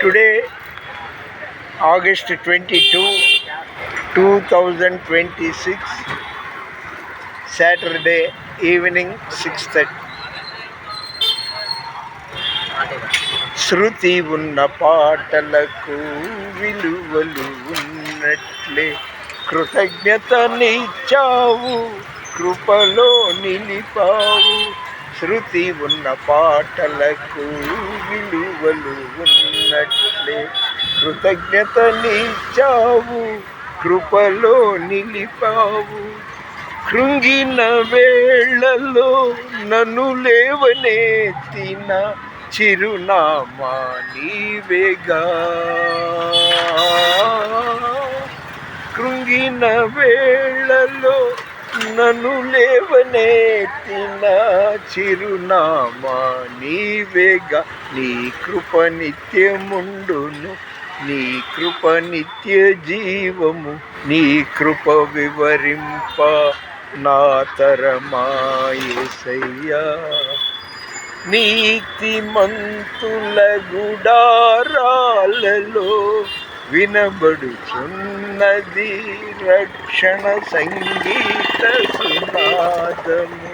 Today, August 22, 2026, Saturday evening 6:30. శృతి ఉన్న పాటలకు విలువలు ఉన్నట్లే కృతజ్ఞతనిచ్చావు, కృపలో నిలిపావు. శృతి ఉన్న పాటలకు విలువలు ఉన్నట్లే కృతజ్ఞతనిచ్చావు, కృపలో నిలిపావు. కృంగిన వేళలో నన్ను లేవనెత్తిన చిరునామా నీవేగా. కృంగిన వేళలో నన్ను లేవనెత్తిన చిరునామా నీవేగా. నీ కృప నిత్యముండును, నీ కృప నిత్య జీవము. నీ కృప వివరింప నా తరమాయేసయ్యా. నీతిమంతుల గుడారాలలో వినబడుచున్నది రక్షణ సంగీత సునాదము.